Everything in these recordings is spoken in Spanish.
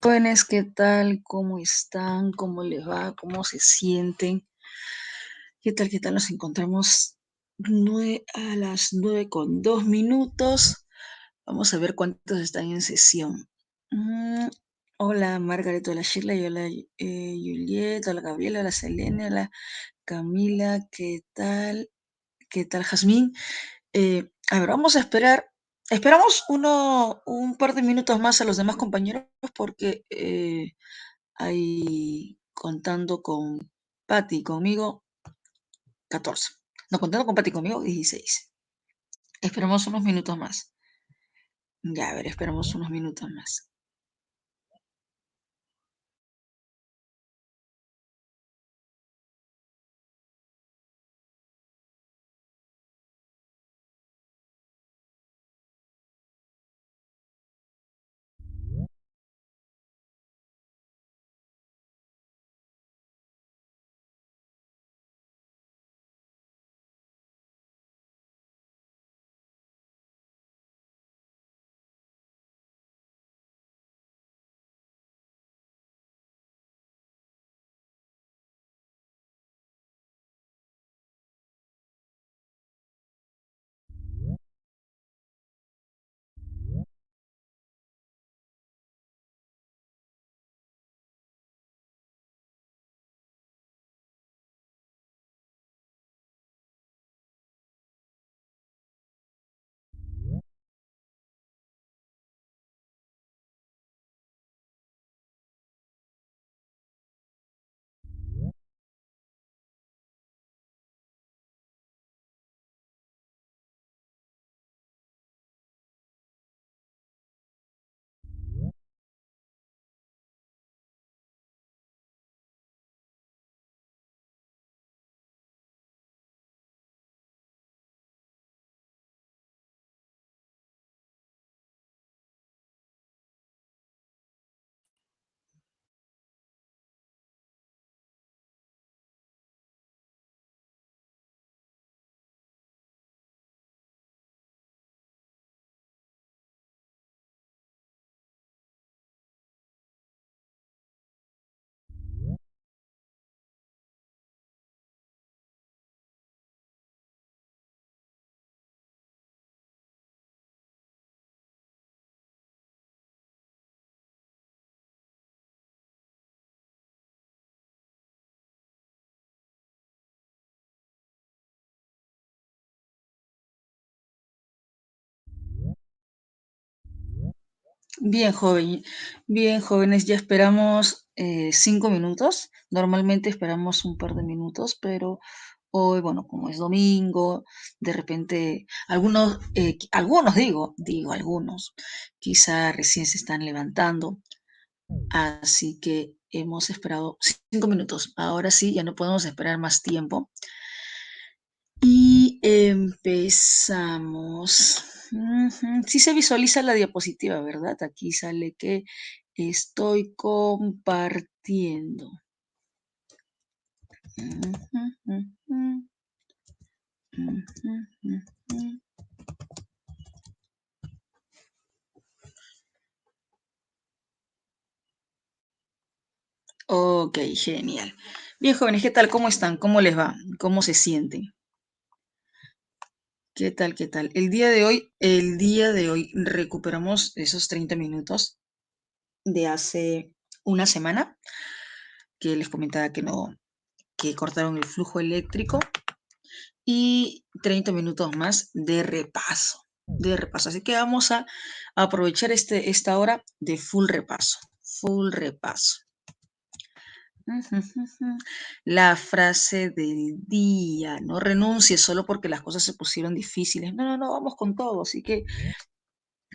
Jóvenes, ¿qué tal? ¿Cómo están? ¿Cómo les va? ¿Cómo se sienten? ¿Qué tal? ¿Qué tal? Nos encontramos a las 9:02. Vamos a ver cuántos están en sesión. Mm, Hola, Margaret, hola, Shirley, hola, Juliet, hola, Gabriela, hola, Selene, hola, Camila, ¿qué tal? ¿Qué tal, Jazmín? A ver, vamos a esperar. Esperamos un par de minutos más a los demás compañeros porque hay contando con Patty conmigo 14. No, contando con Patty conmigo 16. Esperamos unos minutos más. Ya, a ver, esperamos unos minutos más. Bien, bien, jóvenes, ya esperamos 5 minutos. Normalmente esperamos un par de minutos, pero hoy, bueno, como es domingo, de repente algunos digo algunos, quizá recién se están levantando. Así que hemos esperado 5 minutos. Ahora sí, ya no podemos esperar más tiempo. Y empezamos. Sí se visualiza la diapositiva, ¿verdad? Aquí sale que estoy compartiendo. Ujú, ujú, ujú, ujú. Ok, genial. Bien, jóvenes, ¿qué tal? ¿Cómo están? ¿Cómo les va? ¿Cómo se sienten? ¿Qué tal? ¿Qué tal? El día de hoy recuperamos esos 30 minutos de hace una semana que les comentaba que cortaron el flujo eléctrico y 30 minutos más de repaso. Así que vamos a aprovechar esta hora de full repaso, full repaso. La frase del día: no renuncies solo porque las cosas se pusieron difíciles. No, no, no, vamos con todo. Así que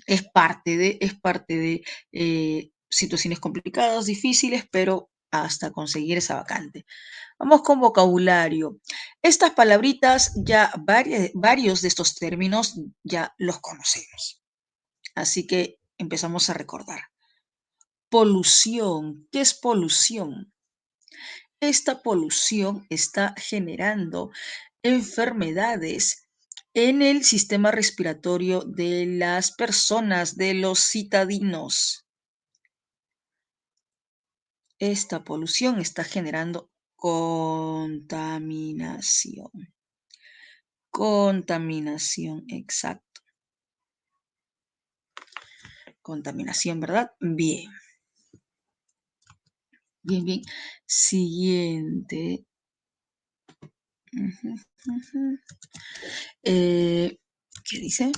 es parte de situaciones complicadas, difíciles, pero hasta conseguir esa vacante. Vamos con vocabulario. Estas palabritas, varios de estos términos ya los conocemos. Así que empezamos a recordar. Polución. ¿Qué es polución? Esta polución está generando enfermedades en el sistema respiratorio de las personas, de los citadinos. Esta polución está generando contaminación. Contaminación, exacto. Contaminación, ¿verdad? Bien. Bien, bien. Siguiente. ¿Qué dice?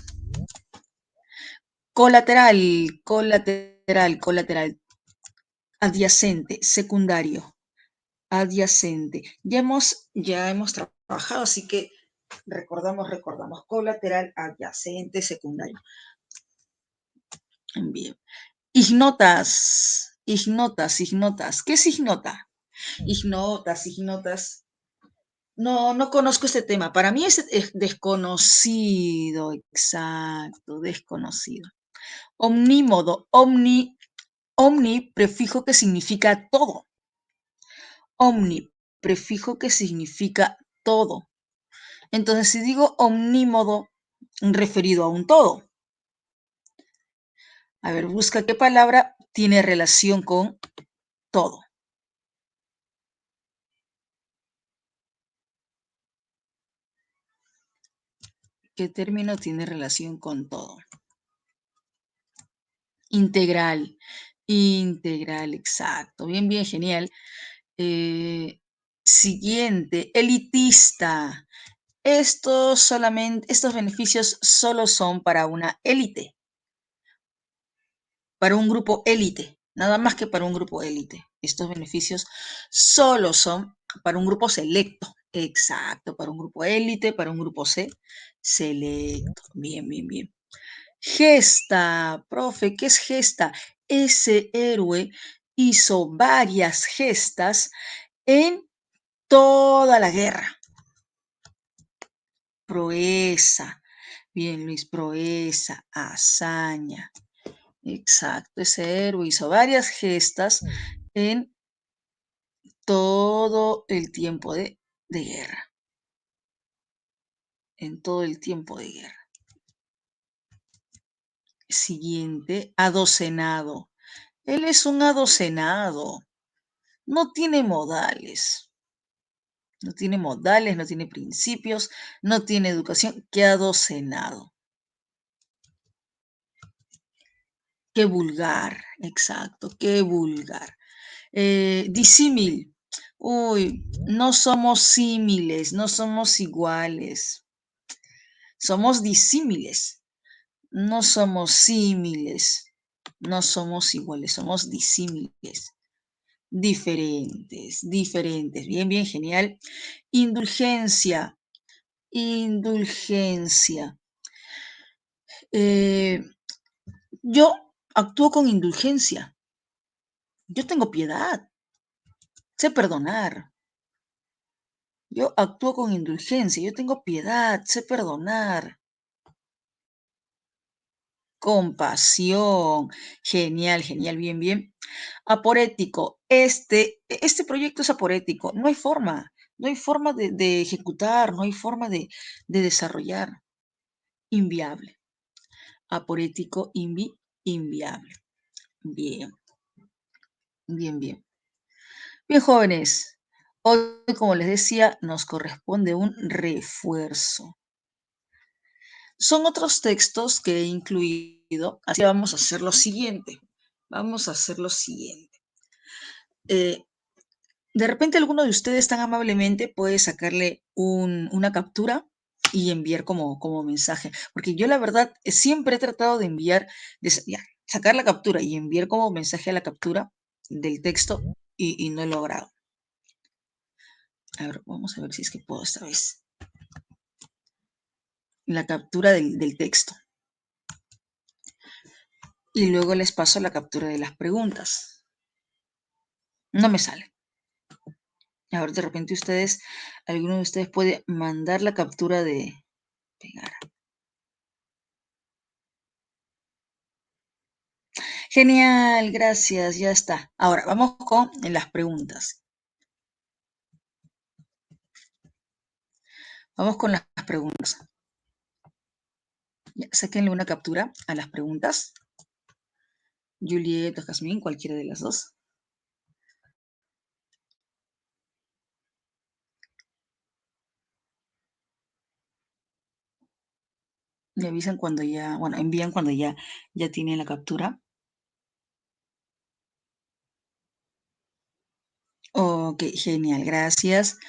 Colateral, colateral, colateral. Adyacente, secundario. Adyacente. Ya hemos trabajado, así que recordamos. Colateral, adyacente, secundario. Bien. Ignotas. ¿Qué es ignota? Ignotas. No conozco este tema. Para mí es desconocido, exacto, desconocido. Omnímodo, omni, prefijo que significa todo. Omni, prefijo que significa todo. Entonces, si digo omnímodo, referido a un todo. A ver, busca qué palabra tiene relación con todo. ¿Qué término tiene relación con todo? Integral. Integral, exacto. Bien, bien, genial. Siguiente, elitista. Estos beneficios solo son para una élite, para un grupo élite, nada más que para un grupo élite. Estos beneficios solo son para un grupo selecto, exacto, para un grupo élite, para un grupo selecto. Bien, bien, bien. Gesta, profe, ¿qué es gesta? Ese héroe hizo varias gestas en toda la guerra. Proeza. Bien, Luis, proeza, hazaña. Exacto, ese héroe hizo varias gestas en todo el tiempo de guerra. En todo el tiempo de guerra. Siguiente, adocenado. Él es un adocenado. No tiene modales. No tiene modales, no tiene principios, no tiene educación. Qué adocenado. Qué vulgar, exacto, qué vulgar. Disímil. Uy, no somos símiles, no somos iguales. Somos disímiles. No somos símiles. No somos iguales, somos disímiles. Diferentes. Bien, bien, genial. Indulgencia. Indulgencia. Yo actúo con indulgencia. Yo tengo piedad. Sé perdonar. Yo actúo con indulgencia. Yo tengo piedad. Sé perdonar. Compasión. Genial, genial, bien, bien. Aporético. Este proyecto es aporético. No hay forma. No hay forma de ejecutar. No hay forma de desarrollar. Inviable. Aporético, inviable. Bien, bien, bien. Bien, jóvenes. Hoy, como les decía, nos corresponde un refuerzo. Son otros textos que he incluido, así que vamos a hacer lo siguiente. Eh, de repente alguno de ustedes tan amablemente puede sacarle una captura y enviar como mensaje, porque yo la verdad siempre he tratado de enviar, sacar la captura y enviar como mensaje a la captura del texto y no he logrado. A ver, vamos a ver si es que puedo esta vez. La captura del texto. Y luego les paso la captura de las preguntas. No me sale. A ver, de repente alguno de ustedes puede mandar la captura de pegar. Genial, gracias, ya está. Ahora, vamos con las preguntas. Vamos con las preguntas. Ya, sáquenle una captura a las preguntas. Juliet o Jazmín, cualquiera de las dos. Me avisan cuando ya, bueno, envían cuando ya tienen la captura. Ok, genial, gracias.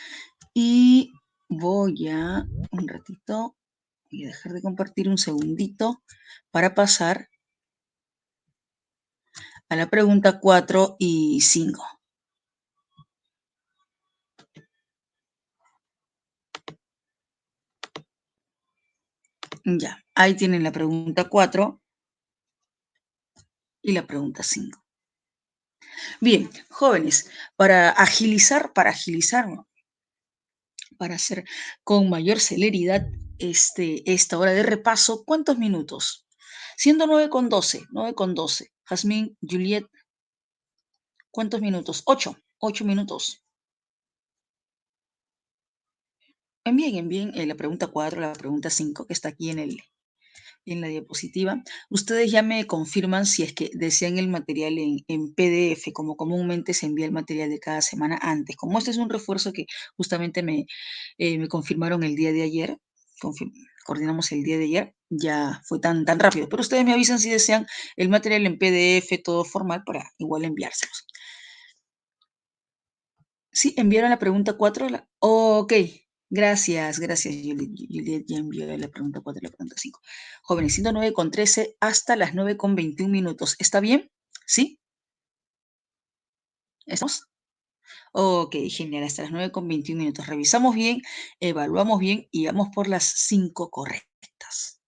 Y un ratito, voy a dejar de compartir un segundito para pasar a la pregunta 4 y 5. Ya, ahí tienen la pregunta 4 y la pregunta 5. Bien, jóvenes, para hacer con mayor celeridad esta hora de repaso, ¿cuántos minutos? Siendo 9:12. Jazmín, Juliet, ¿cuántos minutos? 8 minutos. Envíen la pregunta 4, la pregunta 5, que está aquí en la diapositiva. Ustedes ya me confirman si es que desean el material en PDF, como comúnmente se envía el material de cada semana antes. Como este es un refuerzo que justamente me confirmaron el día de ayer, coordinamos el día de ayer, ya fue tan rápido. Pero ustedes me avisan si desean el material en PDF, todo formal, para igual enviárselos. Sí, enviaron la pregunta 4. Ok, gracias, Juliet. Juliet ya envió la pregunta 4 y la pregunta 5. Jóvenes, siendo 9:13 hasta las 9:21. ¿Está bien? ¿Sí? ¿Estamos? Ok, genial, hasta las 9:21. Revisamos bien, evaluamos bien y vamos por las 5 correctas.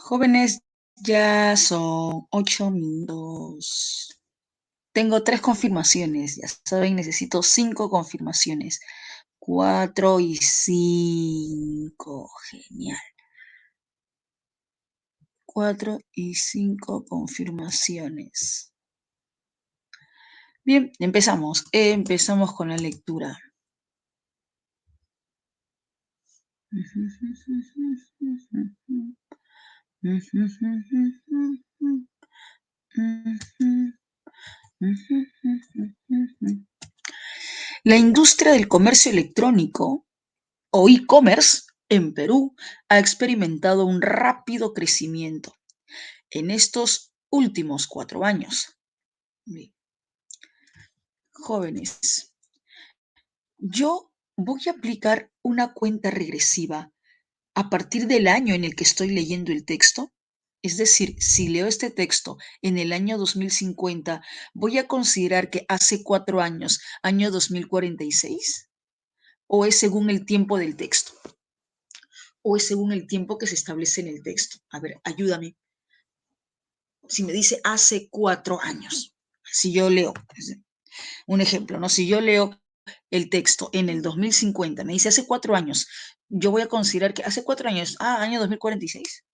Jóvenes, ya son 8 minutos. Tengo 3 confirmaciones, ya saben, necesito 5 confirmaciones. 4 y 5, genial. 4 y 5 confirmaciones. Bien, empezamos. Empezamos con la lectura. La industria del comercio electrónico o e-commerce en Perú ha experimentado un rápido crecimiento en estos últimos 4 años. Bien, jóvenes, yo voy a aplicar una cuenta regresiva a partir del año en el que estoy leyendo el texto. Es decir, si leo este texto en el año 2050, ¿voy a considerar que hace 4 años, año 2046? ¿O es según el tiempo del texto? ¿O es según el tiempo que se establece en el texto? A ver, ayúdame. Si me dice hace 4 años, si yo leo, un ejemplo, ¿no? Si yo leo el texto en el 2050, me dice hace 4 años, yo voy a considerar que hace 4 años, año 2046,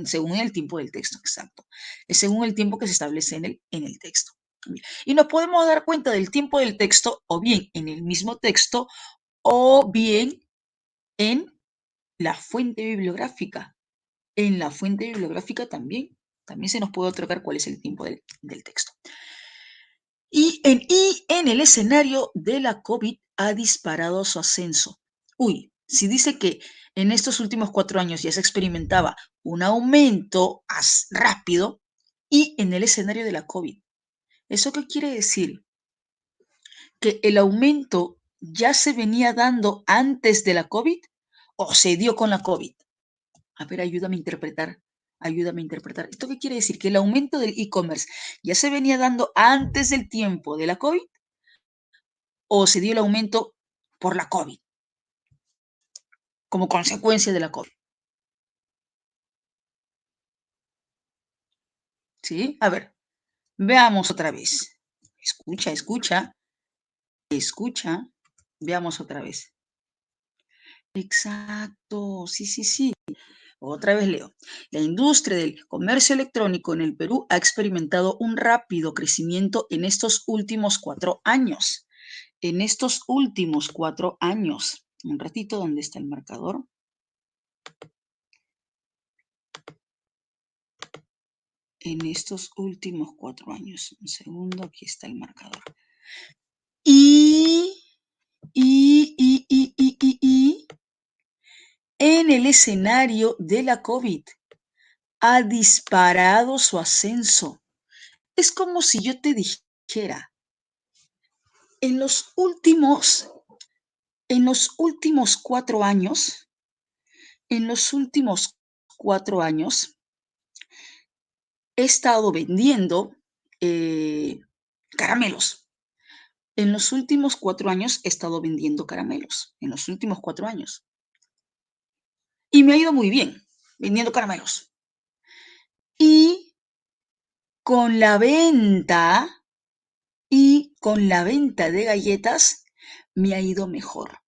según el tiempo del texto, exacto. Es según el tiempo que se establece en el texto. Y nos podemos dar cuenta del tiempo del texto o bien en el mismo texto o bien en la fuente bibliográfica. En la fuente bibliográfica también se nos puede otorgar cuál es el tiempo del texto. Y en el escenario de la COVID ha disparado su ascenso. Si dice que en estos últimos 4 años ya se experimentaba un aumento rápido y en el escenario de la COVID. ¿Eso qué quiere decir? ¿Que el aumento ya se venía dando antes de la COVID o se dio con la COVID? A ver, ayúdame a interpretar. Ayúdame a interpretar. ¿Esto qué quiere decir? ¿Que el aumento del e-commerce ya se venía dando antes del tiempo de la COVID o se dio el aumento por la COVID, como consecuencia de la COVID? ¿Sí? A ver, veamos otra vez. Escucha, escucha, escucha. Veamos otra vez. Exacto, sí, sí, sí. Otra vez leo. La industria del comercio electrónico en el Perú ha experimentado un rápido crecimiento en estos últimos 4 años. En estos últimos 4 años. Un ratito, ¿dónde está el marcador? En estos últimos 4 años. Un segundo, aquí está el marcador. Y en el escenario de la COVID ha disparado su ascenso. Es como si yo te dijera, en los últimos 4 años, he estado vendiendo caramelos. En los últimos 4 años he estado vendiendo caramelos. En los últimos 4 años. Y me ha ido muy bien vendiendo caramelos. Y con la venta de galletas me ha ido mejor.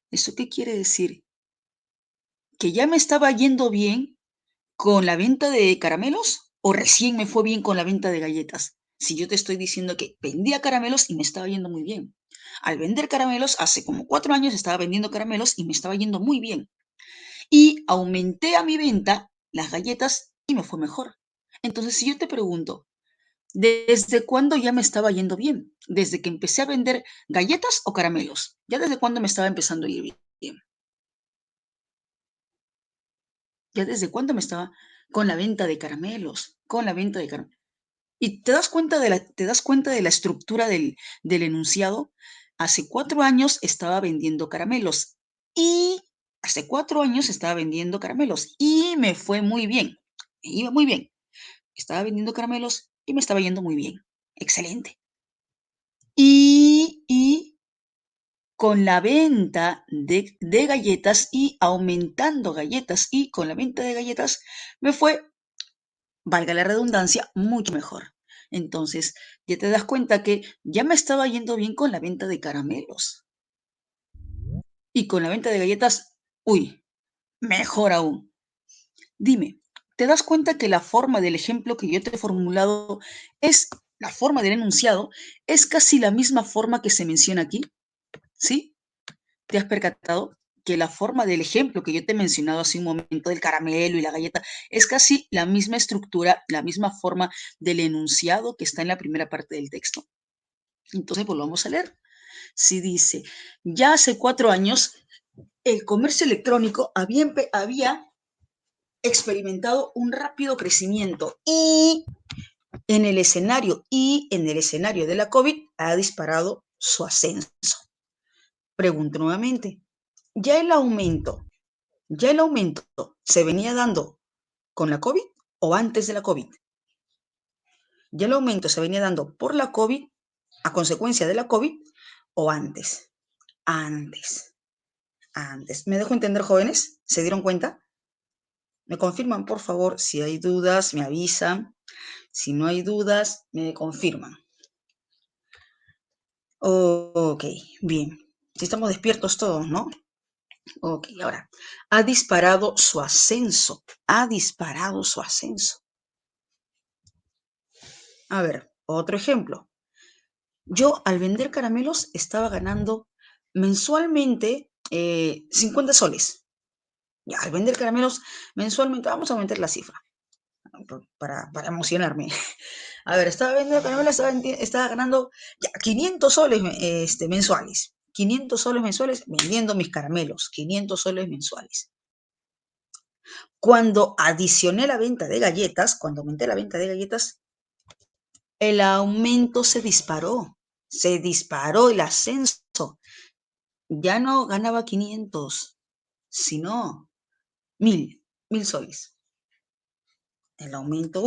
¿Eso qué quiere decir? ¿Que ya me estaba yendo bien con la venta de caramelos o recién me fue bien con la venta de galletas? Si yo te estoy diciendo que vendía caramelos y me estaba yendo muy bien. Al vender caramelos, hace como 4 años estaba vendiendo caramelos y me estaba yendo muy bien. Y aumenté a mi venta las galletas y me fue mejor. Entonces, si yo te pregunto, ¿desde cuándo ya me estaba yendo bien? ¿Desde que empecé a vender galletas o caramelos? ¿Ya desde cuándo me estaba empezando a ir bien? ¿Ya desde cuándo me estaba con la venta de caramelos? Con la venta de caramelos. ¿Y te das cuenta de la estructura del enunciado? Hace 4 años estaba vendiendo caramelos y hace 4 años estaba vendiendo caramelos y me fue muy bien. Me iba muy bien. Estaba vendiendo caramelos y me estaba yendo muy bien. Excelente. Y con la venta de galletas y aumentando galletas y con la venta de galletas me fue, valga la redundancia, mucho mejor. Entonces, ya te das cuenta que ya me estaba yendo bien con la venta de caramelos. Y con la venta de galletas, uy, mejor aún. Dime, ¿te das cuenta que la forma del ejemplo que yo te he formulado es, la forma del enunciado, es casi la misma forma que se menciona aquí? ¿Sí? ¿Te has percatado que la forma del ejemplo que yo te he mencionado hace un momento del caramelo y la galleta es casi la misma estructura, la misma forma del enunciado que está en la primera parte del texto? Entonces, volvamos a leer. Si dice, ya hace 4 años, el comercio electrónico había experimentado un rápido crecimiento y en el escenario de la COVID ha disparado su ascenso. Pregunto nuevamente, ¿ya el aumento se venía dando con la COVID o antes de la COVID? ¿Ya el aumento se venía dando por la COVID, a consecuencia de la COVID o antes? Antes, antes. ¿Me dejo entender, jóvenes? ¿Se dieron cuenta? Me confirman, por favor, si hay dudas, me avisan. Si no hay dudas, me confirman. Ok, bien. Si estamos despiertos todos, ¿no? Ok, ahora, ha disparado su ascenso. Ha disparado su ascenso. A ver, otro ejemplo. Yo al vender caramelos estaba ganando mensualmente 50 soles. Ya, al vender caramelos mensualmente, vamos a aumentar la cifra para emocionarme. A ver, estaba vendiendo caramelos, estaba ganando ya, 500 soles mensuales. 500 soles mensuales vendiendo mis caramelos. 500 soles mensuales. Cuando adicioné la venta de galletas, cuando aumenté la venta de galletas, el aumento se disparó. Se disparó el ascenso. Ya no ganaba 500, sino 1000 soles. El aumento,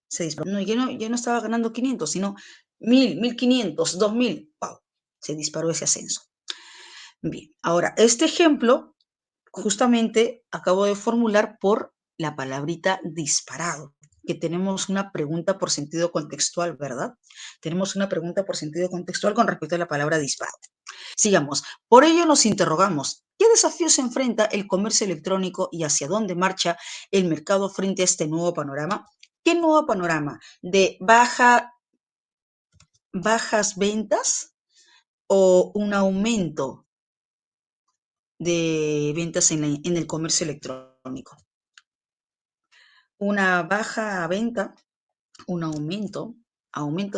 se disparó. No, ya no estaba ganando 500, sino 1500, 2000. ¡Wow! Se disparó ese ascenso. Bien, ahora, este ejemplo justamente acabo de formular por la palabrita disparado, que tenemos una pregunta por sentido contextual, ¿verdad? Tenemos una pregunta por sentido contextual con respecto a la palabra disparado. Sigamos. Por ello nos interrogamos, ¿qué desafíos enfrenta el comercio electrónico y hacia dónde marcha el mercado frente a este nuevo panorama? ¿Qué nuevo panorama? ¿De bajas ventas o un aumento de ventas en el comercio electrónico? Una baja venta, un aumento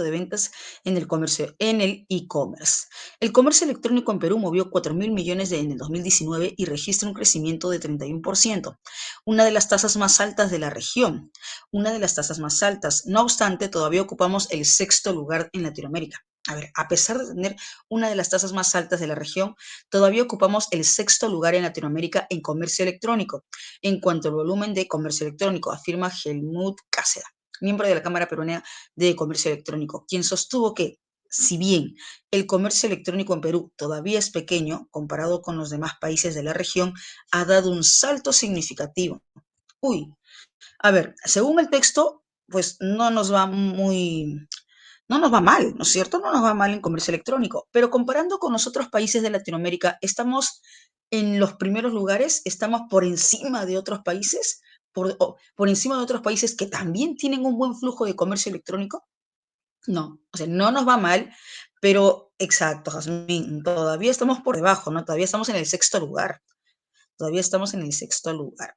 de ventas en el comercio, en el e-commerce. El comercio electrónico en Perú movió 4.000 millones en el 2019 y registra un crecimiento de 31%, una de las tasas más altas de la región, una de las tasas más altas. No obstante, todavía ocupamos el 6º lugar en Latinoamérica. A ver, a pesar de tener una de las tasas más altas de la región, todavía ocupamos el 6º lugar en Latinoamérica en comercio electrónico, en cuanto al volumen de comercio electrónico, afirma Helmut Cáceda, miembro de la Cámara Peruana de Comercio Electrónico, quien sostuvo que, si bien el comercio electrónico en Perú todavía es pequeño comparado con los demás países de la región, ha dado un salto significativo. Uy, a ver, según el texto, pues no nos va mal, ¿no es cierto? No nos va mal en comercio electrónico, pero comparando con los otros países de Latinoamérica, ¿estamos en los primeros lugares? ¿Estamos por encima de otros países? ¿Por encima de otros países que también tienen un buen flujo de comercio electrónico? No, o sea, no nos va mal, pero exacto, Jazmín, todavía estamos por debajo, ¿no? Todavía estamos en el 6º lugar. Todavía estamos en el 6º lugar.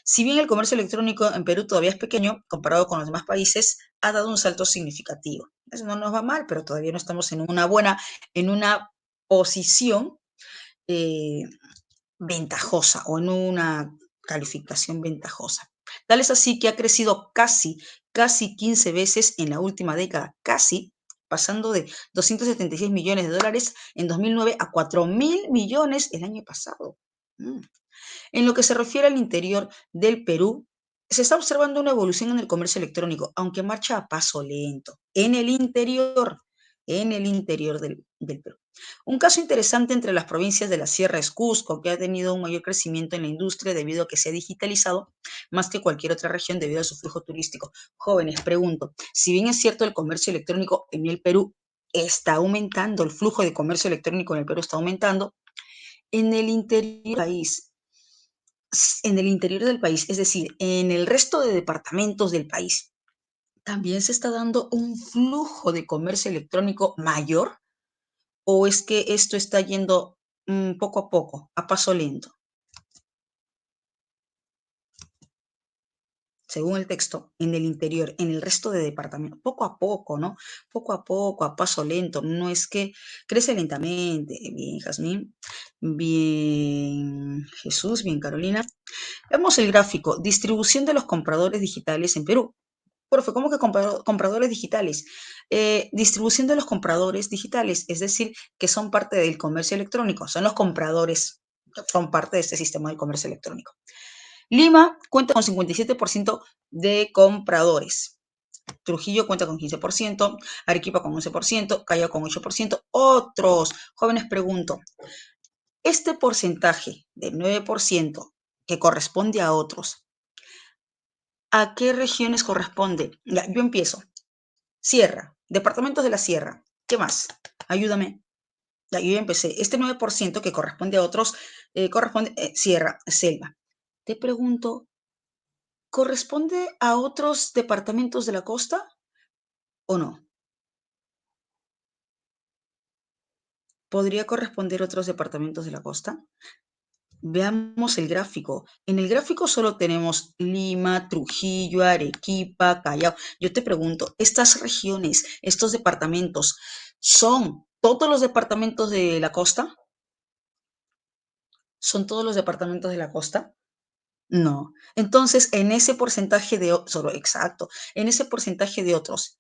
Si bien el comercio electrónico en Perú todavía es pequeño, comparado con los demás países, ha dado un salto significativo. Eso no nos va mal, pero todavía no estamos en una posición eh, ventajosa o en una calificación ventajosa. Tal es así que ha crecido casi 15 veces en la última década, casi, pasando de 276 millones de dólares en 2009 a 4.000 millones el año pasado. En lo que se refiere al interior del Perú, se está observando una evolución en el comercio electrónico, aunque marcha a paso lento. En el interior del Perú. Un caso interesante entre las provincias de la Sierra es Cusco, que ha tenido un mayor crecimiento en la industria debido a que se ha digitalizado más que cualquier otra región debido a su flujo turístico. Jóvenes, pregunto, si bien es cierto el comercio electrónico en el Perú está aumentando, el flujo de comercio electrónico en el Perú está aumentando, en el interior del país, es decir, en el resto de departamentos del país, ¿también se está dando un flujo de comercio electrónico mayor? ¿O es que esto está yendo poco a poco, a paso lento? Según el texto, en el interior, en el resto de departamentos, poco a poco, ¿no? Poco a poco, a paso lento, no es que crece lentamente. Bien, Jazmín, bien, Jesús, bien, Carolina. Vemos el gráfico, distribución de los compradores digitales en Perú. Profe, ¿cómo que compradores digitales? Distribución de los compradores digitales, es decir, que son parte del comercio electrónico, son los compradores, son parte de este sistema del comercio electrónico. Lima cuenta con 57% de compradores. Trujillo cuenta con 15%, Arequipa con 11%, Callao con 8%. Otros jóvenes pregunto, este porcentaje del 9% que corresponde a otros, ¿a qué regiones corresponde? Ya, yo empiezo. Sierra, departamentos de la Sierra. ¿Qué más? Ayúdame. Ya, yo ya empecé. Este 9% que corresponde a otros, corresponde Sierra, Selva. Te pregunto, ¿corresponde a otros departamentos de la costa o no? ¿Podría corresponder a otros departamentos de la costa? Veamos el gráfico. En el gráfico solo tenemos Lima, Trujillo, Arequipa, Callao. Yo te pregunto, ¿estas regiones, estos departamentos, son todos los departamentos de la costa? ¿Son todos los departamentos de la costa? No. Entonces, en ese porcentaje de, solo exacto, en ese porcentaje de otros,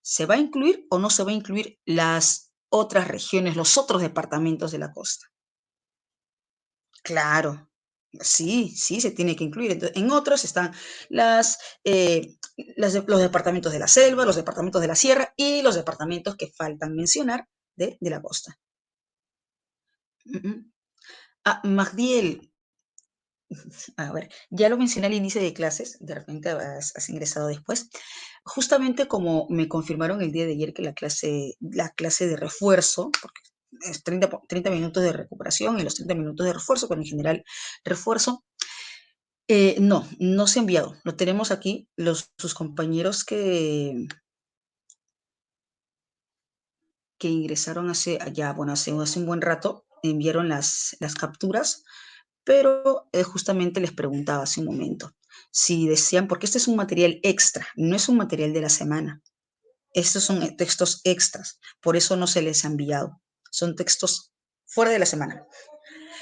¿se va a incluir o no se va a incluir las otras regiones, los otros departamentos de la costa? Claro, sí, sí, se tiene que incluir. Entonces, en otros están las, los departamentos de la selva, los departamentos de la sierra y los departamentos que faltan mencionar de la costa. Ah, Magdiel, a ver, ya lo mencioné al inicio de clases, de repente has ingresado después. Justamente como me confirmaron el día de ayer que la clase de refuerzo, porque es 30 minutos de recuperación y los 30 minutos de refuerzo, pero en general refuerzo, no, no se ha enviado. Lo tenemos aquí, sus compañeros que ingresaron bueno, hace un buen rato, enviaron las capturas, pero justamente les preguntaba hace un momento si desean, porque este es un material extra, no es un material de la semana, estos son textos extras, por eso no se les ha enviado, son textos fuera de la semana.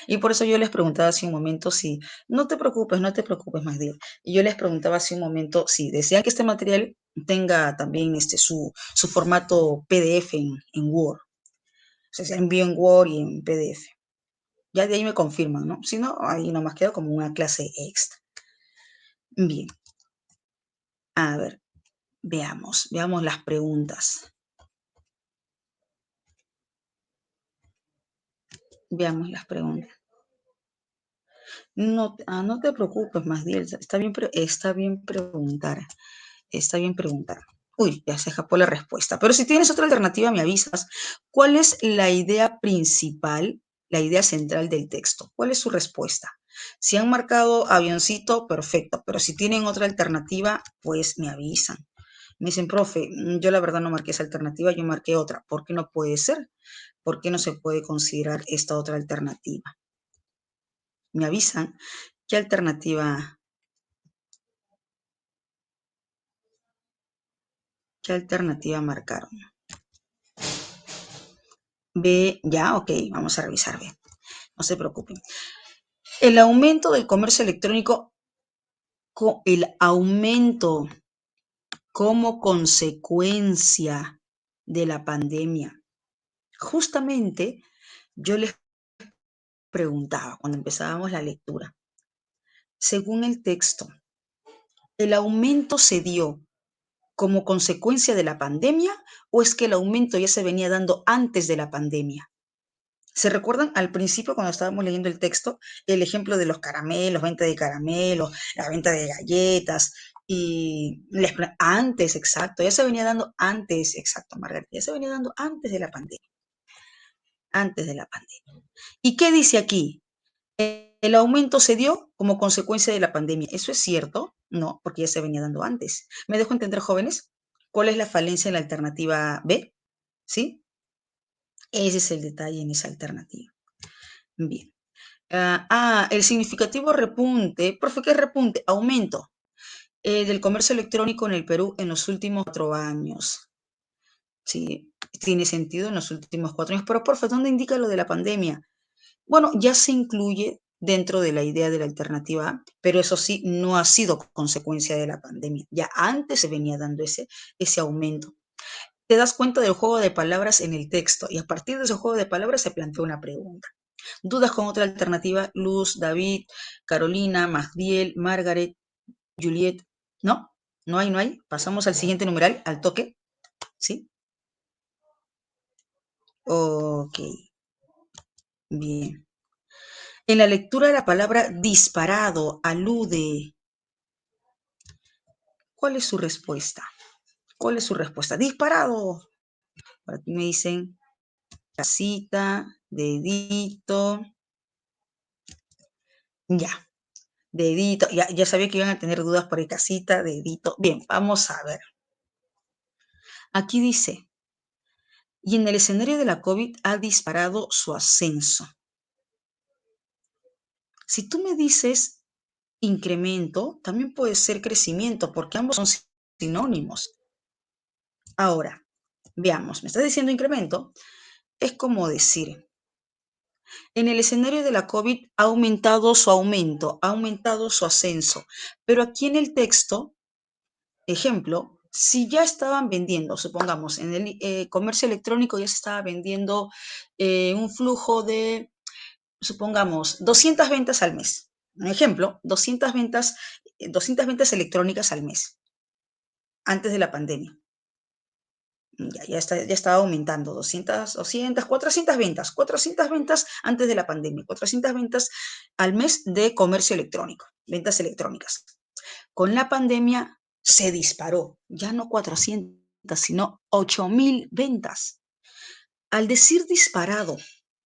Y por eso yo les preguntaba hace un momento si, no te preocupes, no te preocupes, más bien. Y yo les preguntaba hace un momento si desean que este material tenga también su formato PDF en Word. O sea, se envío en Word y en PDF. Ya de ahí me confirman, ¿no? Si no, ahí nomás queda como una clase extra. Bien, a ver, veamos las preguntas. Veamos las preguntas. No, no te preocupes, más bien, está bien preguntar. Está bien preguntar. Uy, ya se escapó la respuesta. Pero si tienes otra alternativa, me avisas. ¿Cuál es la idea principal, la idea central del texto? ¿Cuál es su respuesta? Si han marcado avioncito, perfecto. Pero si tienen otra alternativa, pues me avisan. Me dicen, profe, yo la verdad no marqué esa alternativa, yo marqué otra. ¿Por qué no puede ser? ¿Por qué no se puede considerar esta otra alternativa? Me avisan qué alternativa marcaron. B, ya, ok, vamos a revisar B. No se preocupen. El aumento del comercio electrónico, el aumento como consecuencia de la pandemia. Justamente yo les preguntaba cuando empezábamos la lectura, según el texto, ¿el aumento se dio como consecuencia de la pandemia o es que el aumento ya se venía dando antes de la pandemia? ¿Se recuerdan al principio cuando estábamos leyendo el texto el ejemplo de los caramelos, venta de caramelos, la venta de galletas y antes, exacto, ya se venía dando antes, exacto, Margarita, ya se venía dando antes de la pandemia. ¿Y qué dice aquí? El aumento se dio como consecuencia de la pandemia. ¿Eso es cierto? No, porque ya se venía dando antes. ¿Me dejo entender, jóvenes? ¿Cuál es la falencia en la alternativa B? ¿Sí? Ese es el detalle en esa alternativa. Bien. El significativo repunte, profe, ¿qué repunte? Aumento del comercio electrónico en el Perú en los últimos 4 años. Sí, tiene sentido en los últimos 4 años. Pero, profe, ¿dónde indica lo de la pandemia? Bueno, ya se incluye dentro de la idea de la alternativa A, pero eso sí, no ha sido consecuencia de la pandemia. Ya antes se venía dando ese aumento. Te das cuenta del juego de palabras en el texto y a partir de ese juego de palabras se plantea una pregunta. ¿Dudas con otra alternativa? Luz, David, Carolina, Magdiel, Margaret, Juliet. ¿No? No hay, no hay. Pasamos al siguiente numeral, al toque. ¿Sí? Ok, bien. En la lectura la palabra disparado alude. ¿Cuál es su respuesta? ¿Cuál es su respuesta? Disparado. Por aquí me dicen casita, dedito. Ya, dedito. Ya sabía que iban a tener dudas por el casita, dedito. Bien, vamos a ver. Aquí dice, y en el escenario de la COVID ha disparado su ascenso. Si tú me dices incremento, también puede ser crecimiento, porque ambos son sinónimos. Ahora, veamos, me estás diciendo incremento, es como decir, en el escenario de la COVID ha aumentado su aumento, ha aumentado su ascenso, pero aquí en el texto, ejemplo, si ya estaban vendiendo, supongamos, en el comercio electrónico ya se estaba vendiendo un flujo de, supongamos, 200 ventas al mes. Un ejemplo, 200 ventas electrónicas al mes, antes de la pandemia. Ya estaba aumentando, 400 ventas antes de la pandemia, 400 ventas al mes de comercio electrónico, ventas electrónicas. Con la pandemia se disparó, ya no 400, sino 8.000 ventas. Al decir disparado,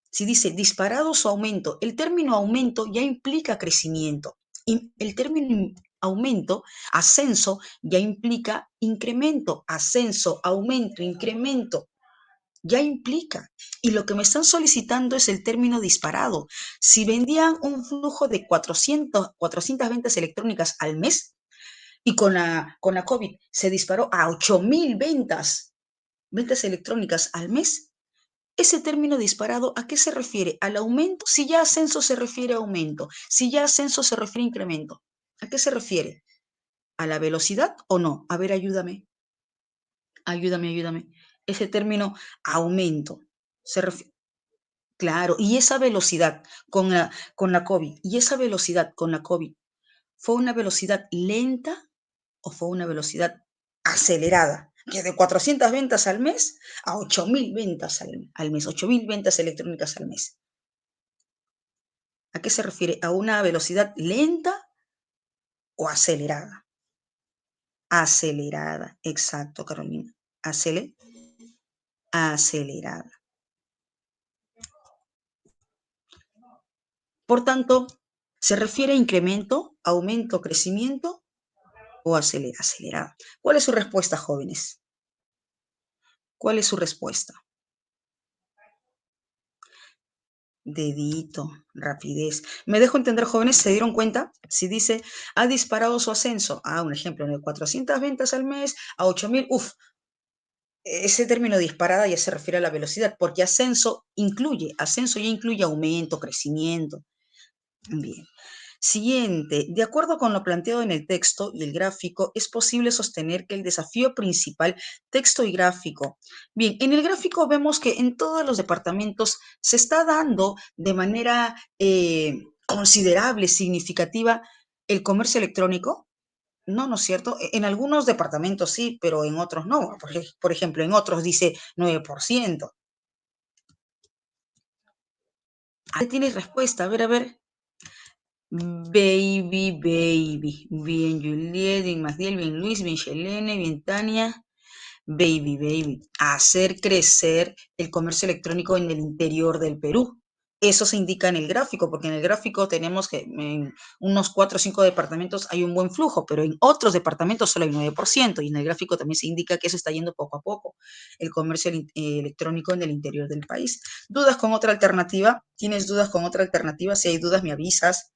si dice disparado su aumento, el término aumento ya implica crecimiento. Y el término aumento, ascenso, ya implica incremento, ascenso, aumento, incremento, ya implica. Y lo que me están solicitando es el término disparado. Si vendían un flujo de 400 ventas electrónicas al mes y con la COVID se disparó a 8.000 ventas electrónicas al mes, ese término disparado, ¿a qué se refiere? ¿Al aumento? Si ya ascenso se refiere a aumento, si ya ascenso se refiere a incremento. ¿A qué se refiere? ¿A la velocidad o no? A ver, ayúdame. Ayúdame. Ese término aumento se refiere. Claro, y esa velocidad con la COVID, y esa velocidad con la COVID, ¿fue una velocidad lenta o fue una velocidad acelerada? Que de 400 ventas al mes a 8.000 ventas al mes, 8.000 ventas electrónicas al mes. ¿A qué se refiere? ¿A una velocidad lenta o acelerada? Acelerada, exacto, Carolina. Acelerada. Por tanto, ¿se refiere a incremento, aumento, crecimiento o acelerada? ¿Cuál es su respuesta, jóvenes? ¿Cuál es su respuesta? Dedito, rapidez. ¿Me dejo entender, jóvenes? ¿Se dieron cuenta? Si dice, ha disparado su ascenso. Un ejemplo, de 400 ventas al mes a 8.000, ese término disparada ya se refiere a la velocidad, porque ascenso ya incluye aumento, crecimiento. Bien. Siguiente, de acuerdo con lo planteado en el texto y el gráfico, es posible sostener que el desafío principal, texto y gráfico. Bien, en el gráfico vemos que en todos los departamentos se está dando de manera considerable, significativa, el comercio electrónico. No, ¿no es cierto? En algunos departamentos sí, pero en otros no. Por ejemplo, en otros dice 9%. Ahí tienes respuesta. A ver. Baby, baby. Bien Juliet, bien Magdiel, bien Luis, bien Shelene, bien Tania. Baby, baby. Hacer crecer el comercio electrónico en el interior del Perú. Eso se indica en el gráfico, porque en el gráfico tenemos que en unos 4 o 5 departamentos hay un buen flujo, pero en otros departamentos solo hay 9%, y en el gráfico también se indica que eso está yendo poco a poco, el comercio electrónico en el interior del país. ¿Dudas con otra alternativa? ¿Tienes dudas con otra alternativa? Si hay dudas, me avisas.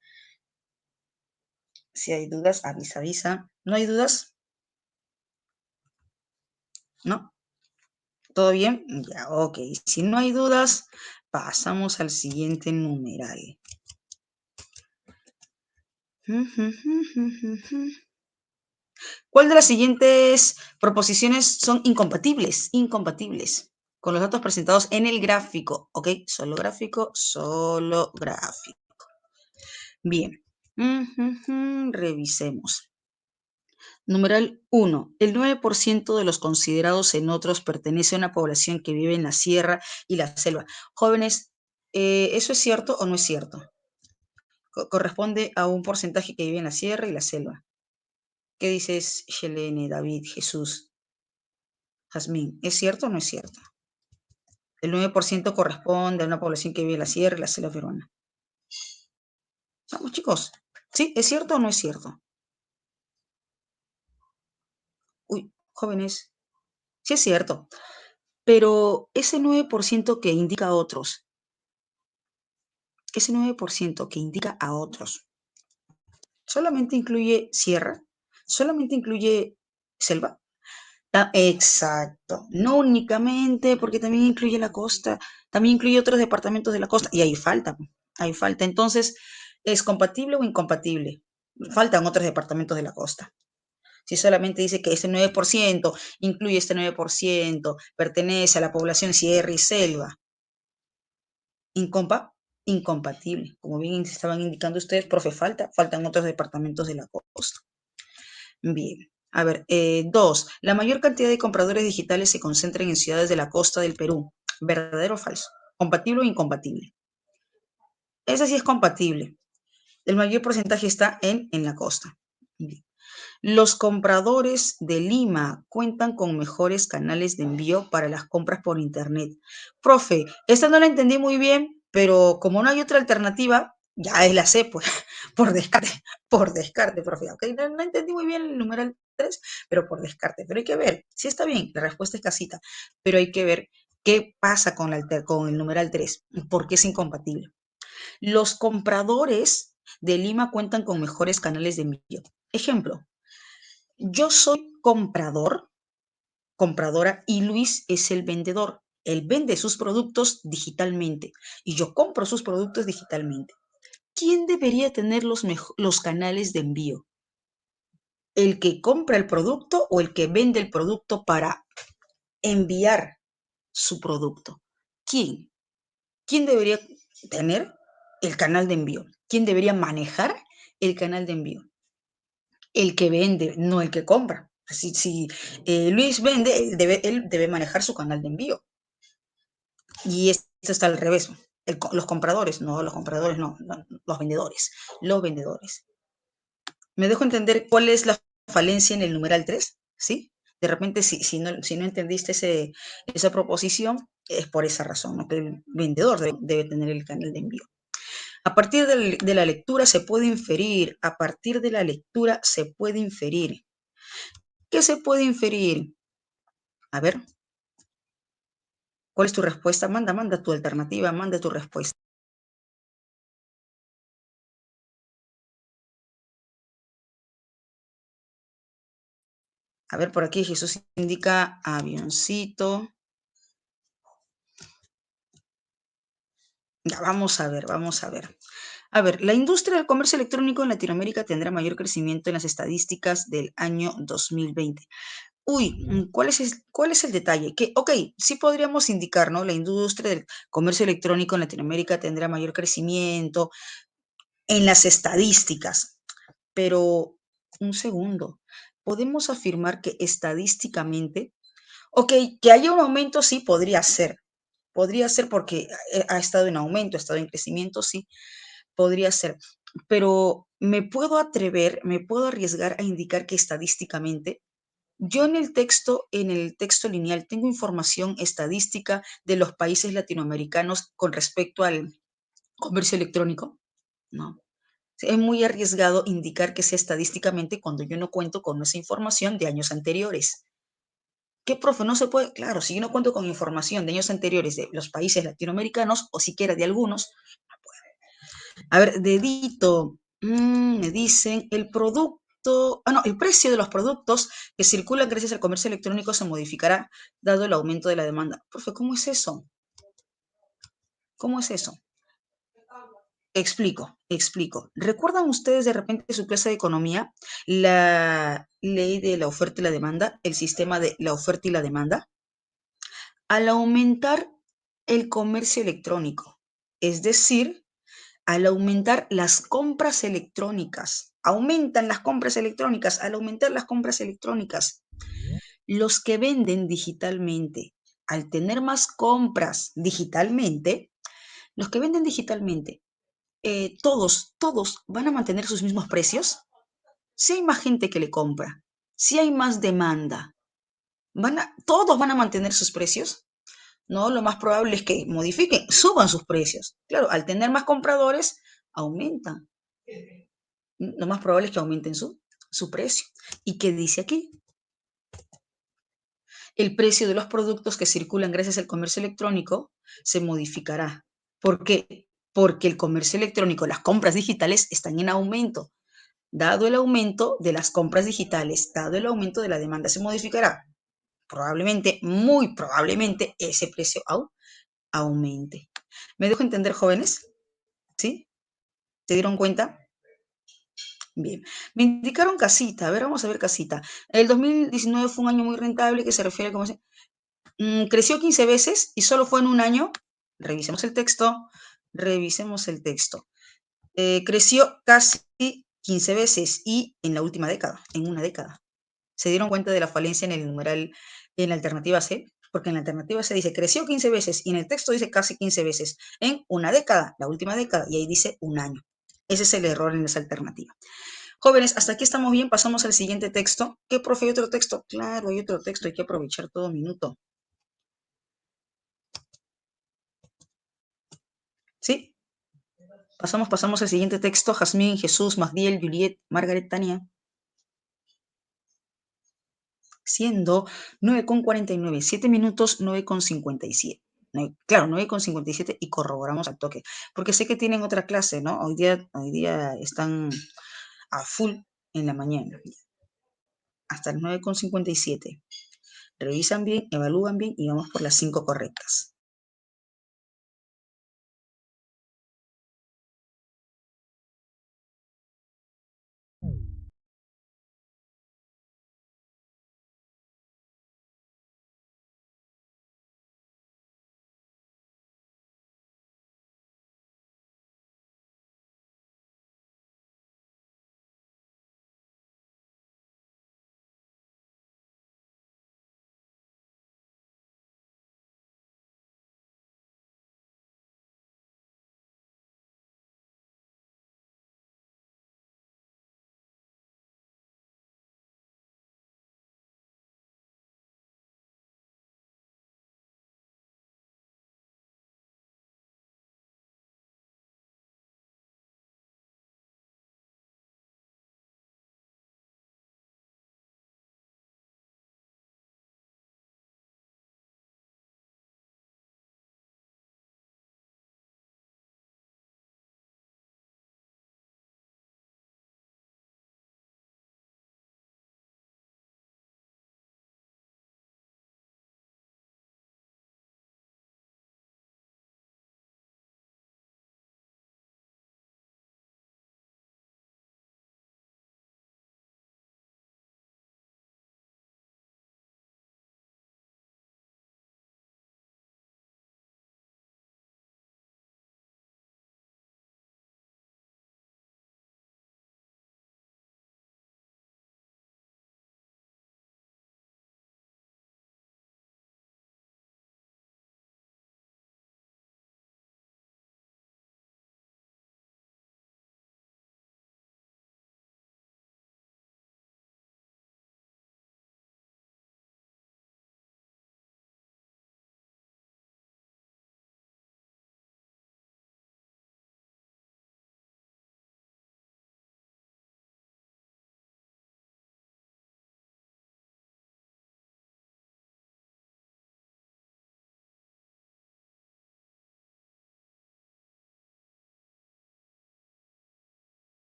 Si hay dudas, avisa. ¿No hay dudas? ¿No? ¿Todo bien? Ya, ok. Si no hay dudas, pasamos al siguiente numeral. ¿Cuál de las siguientes proposiciones son incompatibles? Incompatibles con los datos presentados en el gráfico. ¿Ok? Solo gráfico, solo gráfico. Bien. Revisemos. Numeral 1. El 9% de los considerados en otros pertenece a una población que vive en la sierra y la selva. Jóvenes, ¿eso es cierto o no es cierto? Corresponde a un porcentaje que vive en la sierra y la selva. ¿Qué dices, Shelene, David, Jesús, Jazmín? ¿Es cierto o no es cierto? El 9% corresponde a una población que vive en la sierra y la selva peruana. Vamos, chicos. ¿Sí? ¿Es cierto o no es cierto? Uy, jóvenes. Sí es cierto. Pero ese 9% que indica a otros, ese 9% que indica a otros, ¿solamente incluye sierra? ¿Solamente incluye selva? Exacto, no únicamente porque también incluye la costa, también incluye otros departamentos de la costa y ahí falta, ahí falta. Entonces, ¿es compatible o incompatible? Faltan otros departamentos de la costa. Si solamente dice que este 9% incluye este 9%, pertenece a la población sierra y selva, incompa, incompatible. Como bien estaban indicando ustedes, profe, faltan otros departamentos de la costa. Bien. A ver, 2. La mayor cantidad de compradores digitales se concentran en ciudades de la costa del Perú. ¿Verdadero o falso? ¿Compatible o incompatible? Esa sí es compatible. El mayor porcentaje está en la costa. Bien. Los compradores de Lima cuentan con mejores canales de envío para las compras por internet. Profe, esta no la entendí muy bien, pero como no hay otra alternativa, ya es la C, pues, por descarte, profe. Ok, no entendí muy bien el numeral 3, pero por descarte. Pero hay que ver, si está bien, la respuesta es casita, pero hay que ver qué pasa con el numeral 3, por qué es incompatible. Los compradores de Lima cuentan con mejores canales de envío. Ejemplo, yo soy compradora, y Luis es el vendedor. Él vende sus productos digitalmente y yo compro sus productos digitalmente. ¿Quién debería tener los canales de envío? ¿El que compra el producto o el que vende el producto para enviar su producto? ¿Quién? ¿Quién debería tener el canal de envío? ¿Quién debería manejar el canal de envío? El que vende, no el que compra. Si Luis vende, él debe manejar su canal de envío. Y esto está al revés. Los compradores, no, los vendedores. Los vendedores. ¿Me dejo entender cuál es la falencia en el numeral 3? ¿Sí? De repente, si no entendiste esa proposición, es por esa razón, ¿no? Que el vendedor debe tener el canal de envío. A partir de la lectura se puede inferir, a partir de la lectura se puede inferir. ¿Qué se puede inferir? A ver, ¿cuál es tu respuesta? Manda tu alternativa, manda tu respuesta. A ver, por aquí Jesús indica avioncito. Ya, vamos a ver, vamos a ver. A ver, la industria del comercio electrónico en Latinoamérica tendrá mayor crecimiento en las estadísticas del año 2020. Uy, ¿cuál es el detalle? Que, ok, sí podríamos indicar, ¿no? La industria del comercio electrónico en Latinoamérica tendrá mayor crecimiento en las estadísticas, pero un segundo, podemos afirmar que estadísticamente, ok, que haya un aumento sí podría ser, podría ser porque ha estado en aumento, ha estado en crecimiento, sí, podría ser. Pero me puedo arriesgar a indicar que estadísticamente, yo en el texto lineal, tengo información estadística de los países latinoamericanos con respecto al comercio electrónico, ¿no? Es muy arriesgado indicar que sea estadísticamente cuando yo no cuento con esa información de años anteriores. ¿Qué, profe? No se puede. Claro, si yo no cuento con información de años anteriores de los países latinoamericanos o siquiera de algunos. A ver, dedito. Me dicen el producto. Ah, no, el precio de los productos que circulan gracias al comercio electrónico se modificará dado el aumento de la demanda. Profe, ¿cómo es eso? ¿Cómo es eso? Explico. ¿Recuerdan ustedes de repente su clase de economía la ley de la oferta y la demanda, el sistema de la oferta y la demanda? Al aumentar el comercio electrónico, es decir, al aumentar las compras electrónicas, aumentan las compras electrónicas, al aumentar las compras electrónicas, los que venden digitalmente, al tener más compras digitalmente, los que venden digitalmente, todos van a mantener sus mismos precios. Si hay más gente que le compra, si hay más demanda, todos van a mantener sus precios. No, lo más probable es que modifiquen, suban sus precios. Claro, al tener más compradores, aumentan. Lo más probable es que aumenten su precio. ¿Y qué dice aquí? El precio de los productos que circulan gracias al comercio electrónico se modificará. ¿Por qué? Porque el comercio electrónico, las compras digitales están en aumento. Dado el aumento de las compras digitales, dado el aumento de la demanda, se modificará. Probablemente, muy probablemente, ese precio aumente. ¿Me dejo entender, jóvenes? ¿Sí? ¿Se dieron cuenta? Bien. Me indicaron casita. A ver, vamos a ver casita. El 2019 fue un año muy rentable que se refiere a cómo se... creció 15 veces y solo fue en un año. Revisemos el texto. Revisemos el texto. Creció casi 15 veces y en la última década, en una década. ¿Se dieron cuenta de la falencia en el numeral en la alternativa C? Porque en la alternativa C dice creció 15 veces y en el texto dice casi 15 veces en una década, la última década, y ahí dice un año. Ese es el error en esa alternativa. Jóvenes, hasta aquí estamos bien, pasamos al siguiente texto. ¿Qué, profe? ¿Hay otro texto? Claro, hay otro texto, hay que aprovechar todo minuto. ¿Sí? Pasamos al siguiente texto. Jazmín, Jesús, Magdiel, Juliet, Margaret, Tania. Siendo 9:49, 7 minutos, 9:57. Claro, 9:57 y corroboramos al toque. Porque sé que tienen otra clase, ¿no? Hoy día están a full en la mañana. Hasta las 9:57. Revisan bien, evalúan bien y vamos por las 5 correctas.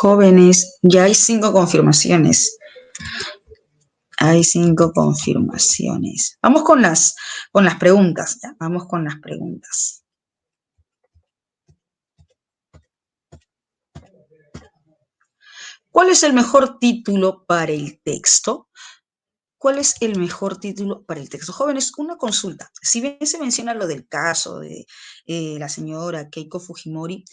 Jóvenes, ya hay 5 confirmaciones. Hay 5 confirmaciones. Vamos con las preguntas, ¿ya? Vamos con las preguntas. ¿Cuál es el mejor título para el texto? ¿Cuál es el mejor título para el texto? Jóvenes, una consulta. Si bien se menciona lo del caso de la señora Keiko Fujimori,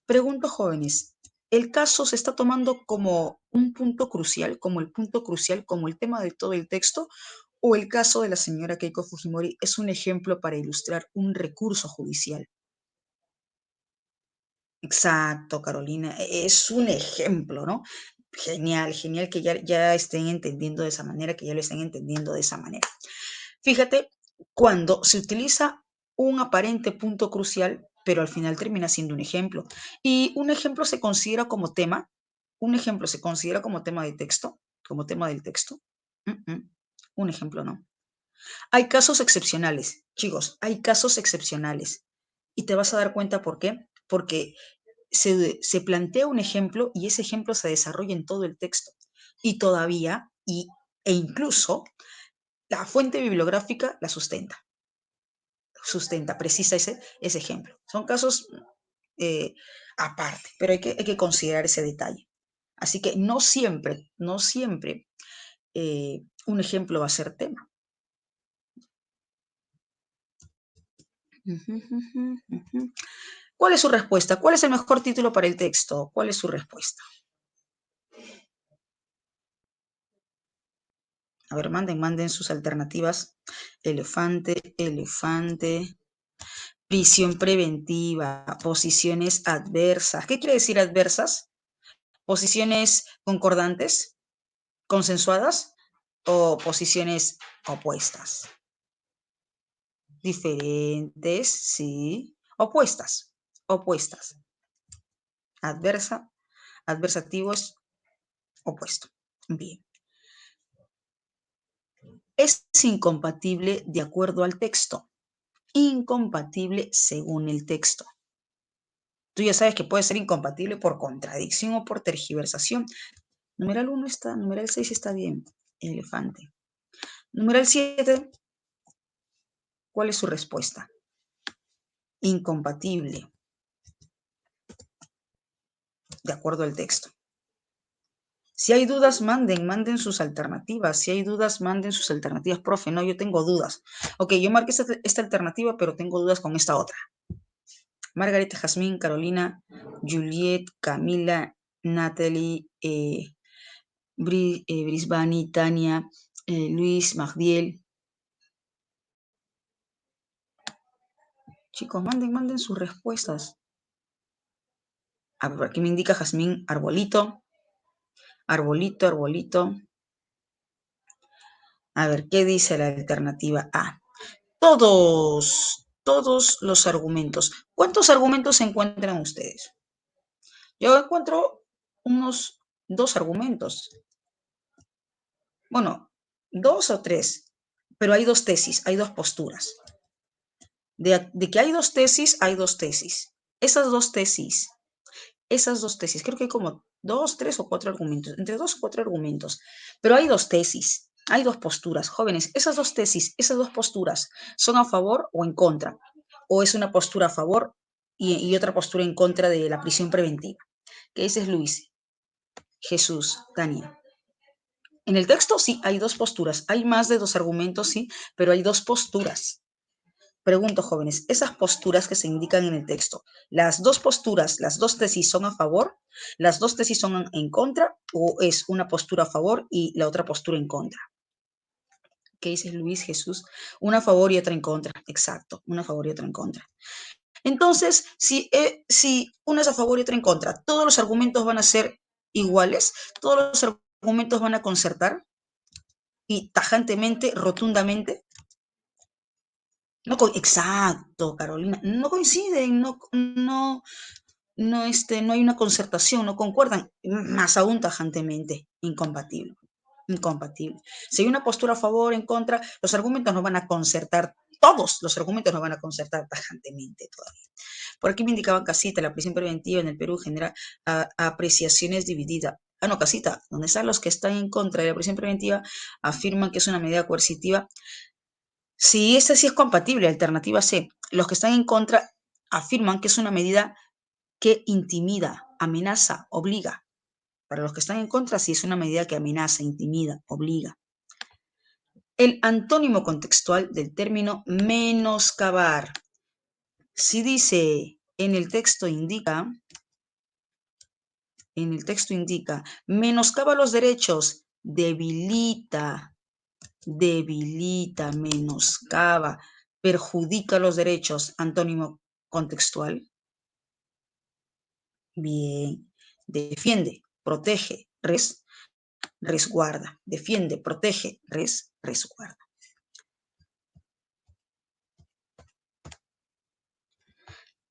pregunto, jóvenes, ¿el caso se está tomando como un punto crucial, como el punto crucial, como el tema de todo el texto? ¿O el caso de la señora Keiko Fujimori es un ejemplo para ilustrar un recurso judicial? Exacto, Carolina, es un ejemplo, ¿no? Genial, genial que ya estén entendiendo de esa manera, que ya lo estén entendiendo de esa manera. Fíjate, cuando se utiliza un aparente punto crucial, pero al final termina siendo un ejemplo. Y un ejemplo se considera como tema, un ejemplo se considera como tema de texto, como tema del texto. Un ejemplo no. Hay casos excepcionales, chicos, hay casos excepcionales. Y te vas a dar cuenta por qué. Porque se plantea un ejemplo y ese ejemplo se desarrolla en todo el texto. Y todavía, e incluso, la fuente bibliográfica la sustenta, precisa ese ejemplo. Son casos aparte, pero hay que considerar ese detalle. Así que no siempre un ejemplo va a ser tema. ¿Cuál es su respuesta? ¿Cuál es el mejor título para el texto? ¿Cuál es su respuesta? A ver, manden sus alternativas. Elefante, elefante. Prisión preventiva, posiciones adversas. ¿Qué quiere decir adversas? Posiciones concordantes, consensuadas o posiciones opuestas. Diferentes, sí. Opuestas, opuestas. Adversa, adversativo es opuesto. Bien. Es incompatible de acuerdo al texto. Incompatible según el texto. Tú ya sabes que puede ser incompatible por contradicción o por tergiversación. Numeral 1 está, numeral 6 está bien. Elefante. Numeral 7, ¿cuál es su respuesta? Incompatible, de acuerdo al texto. Si hay dudas, manden sus alternativas. Si hay dudas, manden sus alternativas. Profe, no, yo tengo dudas. Ok, yo marqué esta alternativa, pero tengo dudas con esta otra. Margarita, Jazmín, Carolina, Juliet, Camila, Natalie, Brisbani, Tania, Luis, Magdiel. Chicos, manden sus respuestas. A ver, aquí me indica Jazmín, arbolito. Arbolito, arbolito. A ver, ¿qué dice la alternativa A? Todos los argumentos. ¿Cuántos argumentos se encuentran ustedes? Yo encuentro unos 2 argumentos. Bueno, 2 o 3, pero hay 2 tesis, hay 2 posturas. De que hay 2 tesis, hay 2 tesis. Esas dos tesis, creo que hay como 2, 3 o 4 argumentos, entre 2 o 4 argumentos, pero hay 2 tesis. Hay 2 posturas, jóvenes. Esas 2 tesis, esas 2 posturas, ¿son a favor o en contra? ¿O es una postura a favor y otra postura en contra de la prisión preventiva? ¿Qué dices, Luis? Jesús, Tania. En el texto sí, hay 2 posturas. Hay más de 2 argumentos, sí, pero hay 2 posturas. Pregunto, jóvenes, esas posturas que se indican en el texto, ¿las 2 posturas, las 2 tesis son a favor? ¿Las 2 tesis son en contra? ¿O es una postura a favor y la otra postura en contra? ¿Qué dices, Luis, Jesús? Una a favor y otra en contra. Exacto, una a favor y otra en contra. Entonces, si una es a favor y otra en contra, ¿todos los argumentos van a ser iguales? ¿Todos los argumentos van a concertar? Y tajantemente, rotundamente. No, exacto, Carolina, no coinciden, no hay una concertación, no concuerdan, más aún tajantemente, incompatible, incompatible. Si hay una postura a favor, en contra, los argumentos no van a concertar, todos los argumentos no van a concertar tajantemente todavía. Por aquí me indicaban casita, la prisión preventiva en el Perú genera apreciaciones divididas. Ah, no, casita, donde están los que están en contra de la prisión preventiva, afirman que es una medida coercitiva. Sí, esta sí es compatible, alternativa C. Los que están en contra afirman que es una medida que intimida, amenaza, obliga. Para los que están en contra, sí es una medida que amenaza, intimida, obliga. El antónimo contextual del término menoscabar. Si dice en el texto indica, menoscaba los derechos, debilita, menoscaba, perjudica los derechos, antónimo contextual. Bien, defiende, protege, resguarda, defiende, protege, resguarda.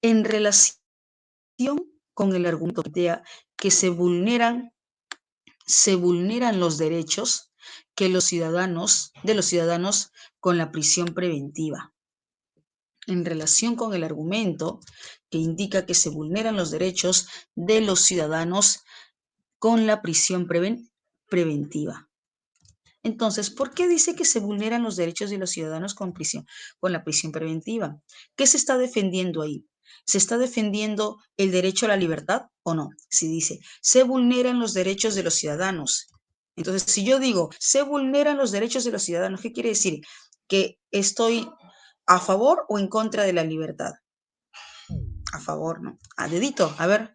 En relación con el argumento que se vulneran los derechos de los ciudadanos con la prisión preventiva. En relación con el argumento que indica que se vulneran los derechos de los ciudadanos con la prisión preventiva. Entonces, ¿por qué dice que se vulneran los derechos de los ciudadanos con la prisión preventiva? ¿Qué se está defendiendo ahí? ¿Se está defendiendo el derecho a la libertad o no? Si dice, se vulneran los derechos de los ciudadanos. Entonces, si yo digo, se vulneran los derechos de los ciudadanos, ¿qué quiere decir? ¿Que estoy a favor o en contra de la libertad? A favor, ¿no? A dedito, a ver,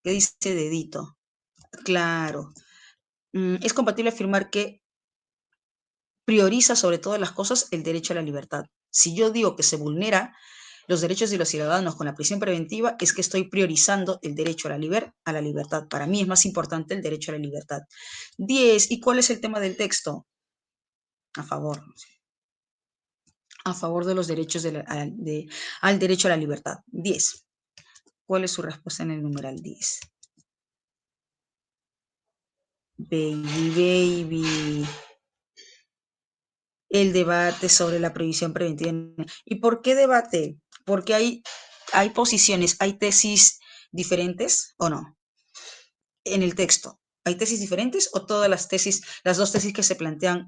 ¿qué dice dedito? Claro. Es compatible afirmar que prioriza sobre todas las cosas el derecho a la libertad. Si yo digo que se vulnera los derechos de los ciudadanos con la prisión preventiva, es que estoy priorizando el derecho a la libertad. Para mí es más importante el derecho a la libertad. 10. ¿Y cuál es el tema del texto? A favor. A favor de los derechos al derecho a la libertad. 10. ¿Cuál es su respuesta en el numeral 10? Baby. El debate sobre la prohibición preventiva. ¿Y por qué debate? Porque hay posiciones, hay tesis diferentes o no en el texto. ¿Hay tesis diferentes o todas las dos tesis que se plantean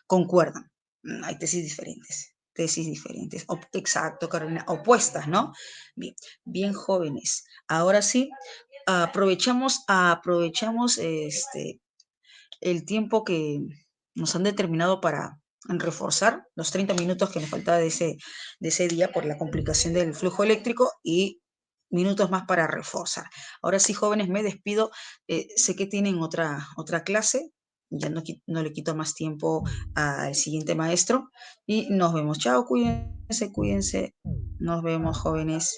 concuerdan? Hay tesis diferentes. Tesis diferentes. Exacto, Carolina. Opuestas, ¿no? Bien, bien jóvenes. Ahora sí, aprovechamos el tiempo que nos han determinado para reforzar los 30 minutos que nos faltaba de ese día por la complicación del flujo eléctrico y minutos más para reforzar. Ahora sí, jóvenes, me despido. Sé que tienen otra clase. Ya no le quito más tiempo al siguiente maestro y nos vemos. Chao, cuídense, cuídense. Nos vemos, jóvenes.